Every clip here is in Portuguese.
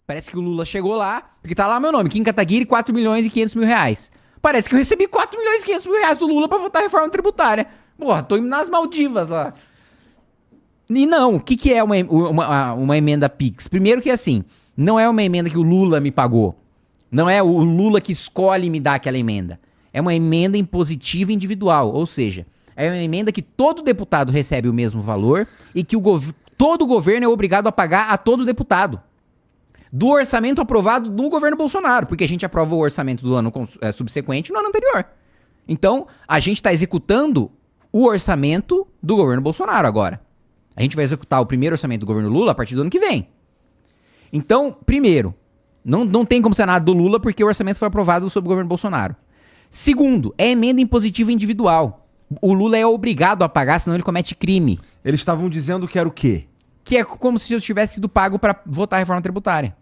Parece que o Lula chegou lá, porque tá lá meu nome, Kim Kataguiri, 4 milhões e 500 mil reais. Parece que eu recebi 4 milhões e 500 mil reais do Lula pra votar a reforma tributária. Porra, tô indo nas Maldivas lá. E não, o que é uma emenda PIX? Primeiro que assim, não é uma emenda que o Lula me pagou. Não é o Lula que escolhe me dar aquela emenda. É uma emenda impositiva individual, ou seja, é uma emenda que todo deputado recebe o mesmo valor e que todo governo é obrigado a pagar a todo deputado. Do orçamento aprovado no governo Bolsonaro, porque a gente aprova o orçamento do ano subsequente no ano anterior. Então, a gente está executando o orçamento do governo Bolsonaro agora. A gente vai executar o primeiro orçamento do governo Lula a partir do ano que vem. Então, primeiro, não tem como ser nada do Lula porque o orçamento foi aprovado sob o governo Bolsonaro. Segundo, é emenda impositiva individual. O Lula é obrigado a pagar, senão ele comete crime. Eles estavam dizendo que era o quê? Que é como se eu tivesse sido pago para votar a reforma tributária.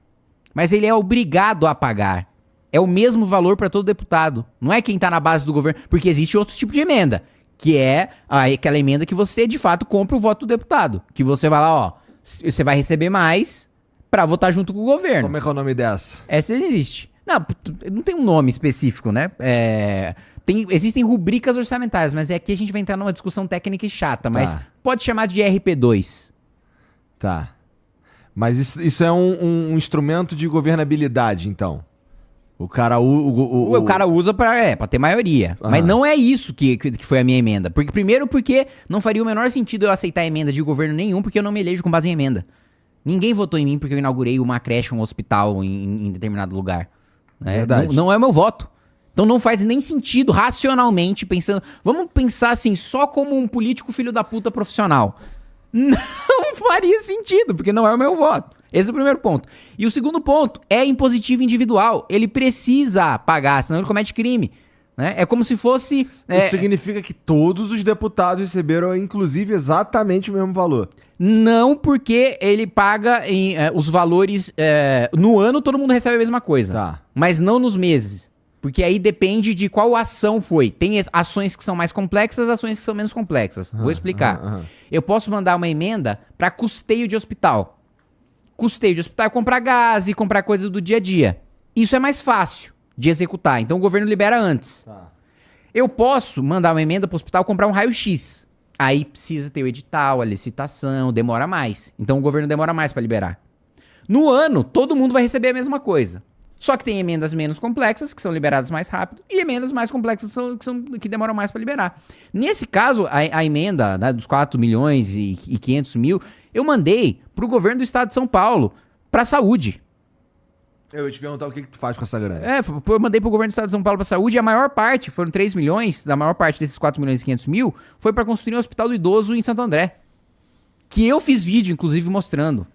Mas ele é obrigado a pagar. É o mesmo valor para todo deputado. Não é quem tá na base do governo. Porque existe outro tipo de emenda. Que é aquela emenda que você, de fato, compra o voto do deputado. Que você vai lá, ó. Você vai receber mais para votar junto com o governo. Como é que é o nome dessa? Essa existe. Não tem um nome específico, né? Existem rubricas orçamentárias, mas aqui a gente vai entrar numa discussão técnica e chata. Mas pode chamar de RP2. Tá. Mas isso é um instrumento de governabilidade, então. O cara usa pra ter maioria. Mas não é isso que foi a minha emenda. Primeiro porque não faria o menor sentido eu aceitar emenda de governo nenhum, porque eu não me elejo com base em emenda. Ninguém votou em mim porque eu inaugurei uma creche, um hospital em determinado lugar. Verdade. Não é o meu voto. Então não faz nem sentido, racionalmente, pensando... Vamos pensar assim, só como um político filho da puta profissional. Não faria sentido, porque não é o meu voto. Esse é o primeiro ponto. E o segundo ponto é impositivo individual. Ele precisa pagar, senão ele comete crime. Né? É como se fosse... Isso significa que todos os deputados receberam, inclusive, exatamente o mesmo valor. Não, porque ele paga os valores... no ano todo mundo recebe a mesma coisa. Tá. Mas não nos meses. Porque aí depende de qual ação foi. Tem ações que são mais complexas, ações que são menos complexas. Vou explicar. Eu posso mandar uma emenda para custeio de hospital. Custeio de hospital é comprar gás e comprar coisas do dia a dia. Isso é mais fácil de executar. Então o governo libera antes. Tá. Eu posso mandar uma emenda para o hospital comprar um raio-x. Aí precisa ter o edital, a licitação, demora mais. Então o governo demora mais para liberar. No ano, todo mundo vai receber a mesma coisa. Só que tem emendas menos complexas, que são liberadas mais rápido, e emendas mais complexas que demoram mais para liberar. Nesse caso, a emenda, né, dos 4 milhões e 500 mil, eu mandei para o governo do estado de São Paulo, para a saúde. Eu ia te perguntar o que tu faz com essa grana. Eu mandei para o governo do estado de São Paulo para a saúde, e a maior parte, foram 3 milhões, da maior parte desses 4 milhões e 500 mil, foi para construir um hospital do idoso em Santo André. Que eu fiz vídeo, inclusive, mostrando.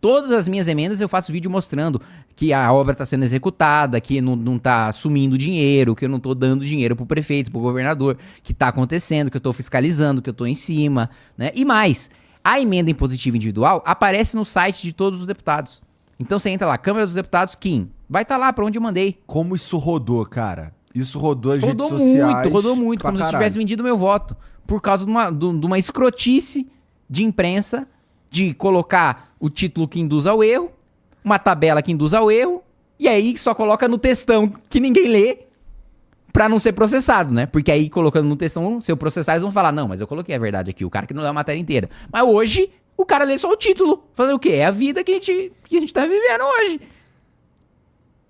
Todas as minhas emendas eu faço vídeo mostrando que a obra está sendo executada, que não está sumindo dinheiro, que eu não estou dando dinheiro pro prefeito, pro governador, que está acontecendo, que eu estou fiscalizando, que eu estou em cima, né? E mais, a emenda impositiva individual aparece no site de todos os deputados. Então você entra lá, Câmara dos Deputados, Kim, vai estar lá para onde eu mandei. Como isso rodou, cara? Isso rodou as redes sociais. Rodou muito, como se eu tivesse vendido meu voto. Por causa de uma escrotice de imprensa, de colocar o título que induz ao erro, uma tabela que induz ao erro, e aí só coloca no textão que ninguém lê pra não ser processado, né? Porque aí colocando no textão, se eu processar, eles vão falar, não, mas eu coloquei a verdade aqui, o cara que não lê a matéria inteira. Mas hoje, o cara lê só o título. Fazer o quê? É a vida que a gente tá vivendo hoje.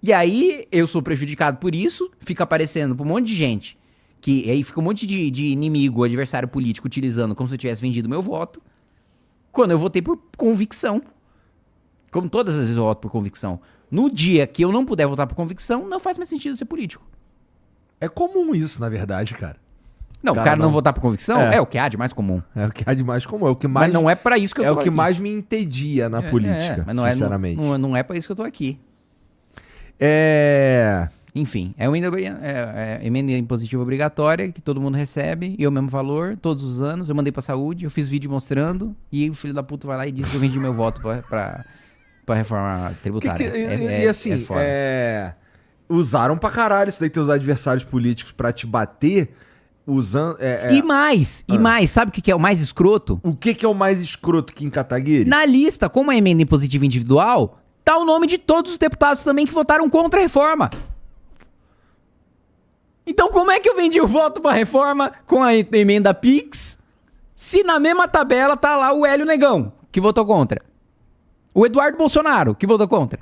E aí, eu sou prejudicado por isso, fica aparecendo pra um monte de gente, que aí fica um monte de inimigo, adversário político, utilizando como se eu tivesse vendido meu voto, quando eu votei por convicção. Como todas as vezes eu voto por convicção. No dia que eu não puder votar por convicção, não faz mais sentido ser político. É comum isso, na verdade, cara. Não, o cara não votar por convicção é o que há de mais comum. É o que há de mais comum. É o que mais, mas não é pra isso que eu tô aqui. É o que mais me entedia na política, mas não sinceramente. Não é pra isso que eu tô aqui. Enfim, é uma emenda impositiva obrigatória que todo mundo recebe, e é o mesmo valor, todos os anos. Eu mandei pra saúde, eu fiz vídeo mostrando, e o filho da puta vai lá e diz que eu vendi meu voto pra reforma tributária. E assim, usaram pra caralho isso daí, teus adversários políticos pra te bater, usando... E mais, sabe o que é o mais escroto? O que é o mais escroto, Kim Kataguiri? Na lista, como é emenda impositiva individual, tá o nome de todos os deputados também que votaram contra a reforma. Então como é que eu vendi o voto pra reforma com a emenda PIX, se na mesma tabela tá lá o Hélio Negão, que votou contra? O Eduardo Bolsonaro, que votou contra?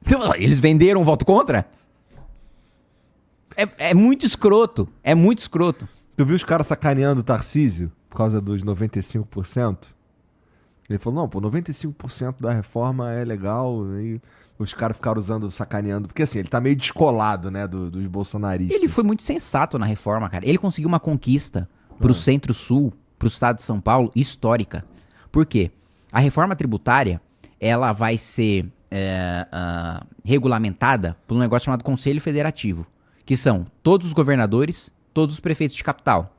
Então, eles venderam o voto contra? É muito escroto. É muito escroto. Tu viu os caras sacaneando o Tarcísio por causa dos 95%? Ele falou, não, pô, 95% da reforma é legal. E os caras ficaram usando, sacaneando. Porque assim, ele tá meio descolado, né, dos bolsonaristas. Ele foi muito sensato na reforma, cara. Ele conseguiu uma conquista pro Centro-Sul, pro estado de São Paulo, histórica. Por quê? A reforma tributária, ela vai ser regulamentada por um negócio chamado Conselho Federativo, que são todos os governadores, todos os prefeitos de capital.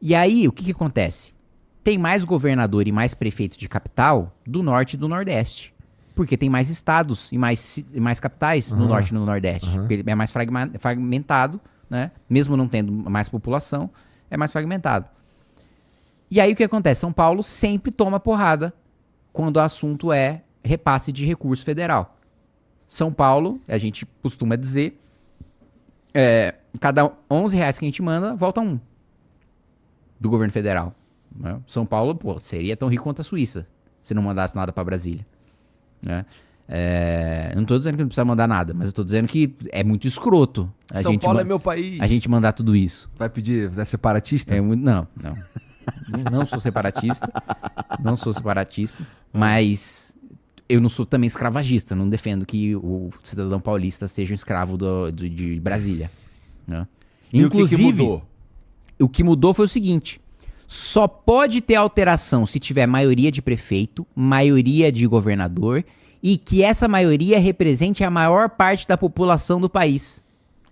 E aí, o que acontece? Tem mais governador e mais prefeito de capital do norte e do nordeste. Porque tem mais estados e mais capitais no norte e no nordeste. Porque é mais fragmentado, né? Mesmo não tendo mais população, é mais fragmentado. E aí o que acontece? São Paulo sempre toma porrada quando o assunto é repasse de recurso federal. São Paulo, a gente costuma dizer, cada R$11 que a gente manda, volta um do governo federal. Né? São Paulo, pô, seria tão rico quanto a Suíça se não mandasse nada pra Brasília. Né? Eu não tô dizendo que não precisa mandar nada, mas eu tô dizendo que é muito escroto. São Paulo é meu país. A gente mandar tudo isso. Vai pedir, é separatista? Não. Não sou separatista. Não sou separatista. Mas eu não sou também escravagista. Não defendo que o cidadão paulista seja um escravo de Brasília. Né? E inclusive, o que mudou? O que mudou foi o seguinte. Só pode ter alteração se tiver maioria de prefeito, maioria de governador e que essa maioria represente a maior parte da população do país.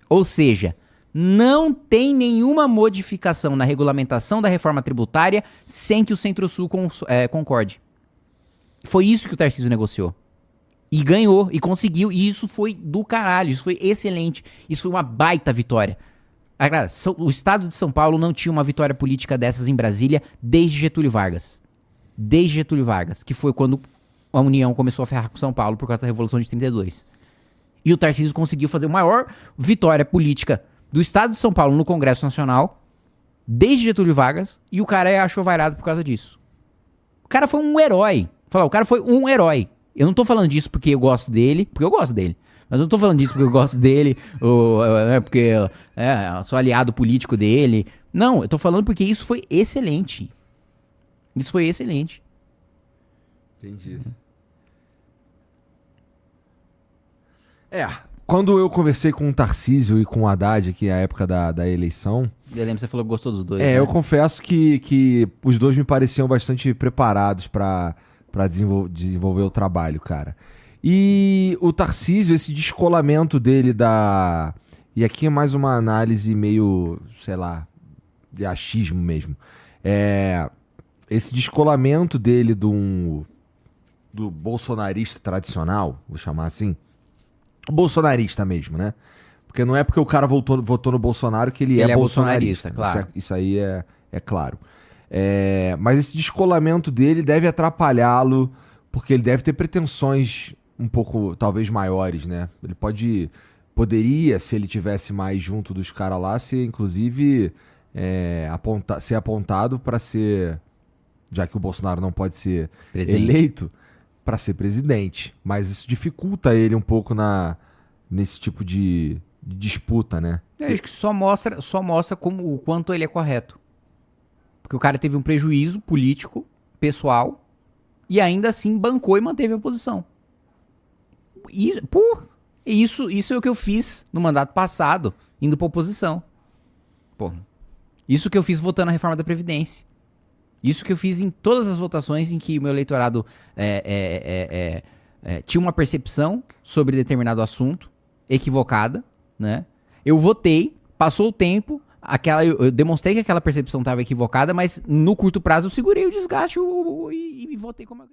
Ou seja, não tem nenhuma modificação na regulamentação da reforma tributária sem que o Centro-Sul concorde. Foi isso que o Tarcísio negociou. E ganhou, e conseguiu, e isso foi do caralho, isso foi excelente, isso foi uma baita vitória. Agora, o estado de São Paulo não tinha uma vitória política dessas em Brasília desde Getúlio Vargas. Desde Getúlio Vargas, que foi quando a União começou a ferrar com São Paulo por causa da Revolução de 32. E o Tarcísio conseguiu fazer a maior vitória política do estado de São Paulo no Congresso Nacional desde Getúlio Vargas, e o cara achou vairado por causa disso. O cara foi um herói. O cara foi um herói. Eu não tô falando disso porque eu gosto dele, porque eu gosto dele. Mas eu não tô falando disso porque eu gosto dele, ou porque eu sou aliado político dele. Não, eu tô falando porque isso foi excelente. Isso foi excelente. Entendi. Quando eu conversei com o Tarcísio e com o Haddad, que é a época da eleição... Eu lembro que você falou que gostou dos dois, né? Eu confesso que os dois me pareciam bastante preparados pra desenvolver o trabalho, cara. E o Tarcísio, esse descolamento dele E aqui é mais uma análise meio, sei lá, de achismo mesmo. Esse descolamento dele do bolsonarista tradicional, vou chamar assim, bolsonarista mesmo, né? Porque não é porque o cara votou no Bolsonaro que ele é bolsonarista, claro. Isso aí é claro. Mas esse descolamento dele deve atrapalhá-lo, porque ele deve ter pretensões um pouco, talvez, maiores, né? Ele poderia, se ele tivesse mais junto dos caras lá, ser, inclusive, ser apontado para ser, já que o Bolsonaro não pode ser eleito, para ser presidente. Mas isso dificulta ele um pouco nesse tipo de disputa, né? Acho que só mostra o quanto ele é correto. Porque o cara teve um prejuízo político, pessoal, e ainda assim bancou e manteve a posição. Isso é o que eu fiz no mandato passado, indo pra oposição. Isso que eu fiz votando a reforma da Previdência. Isso que eu fiz em todas as votações em que o meu eleitorado tinha uma percepção sobre determinado assunto equivocada, né? Eu votei, passou o tempo, eu demonstrei que aquela percepção estava equivocada, mas no curto prazo eu segurei o desgaste e votei como eu...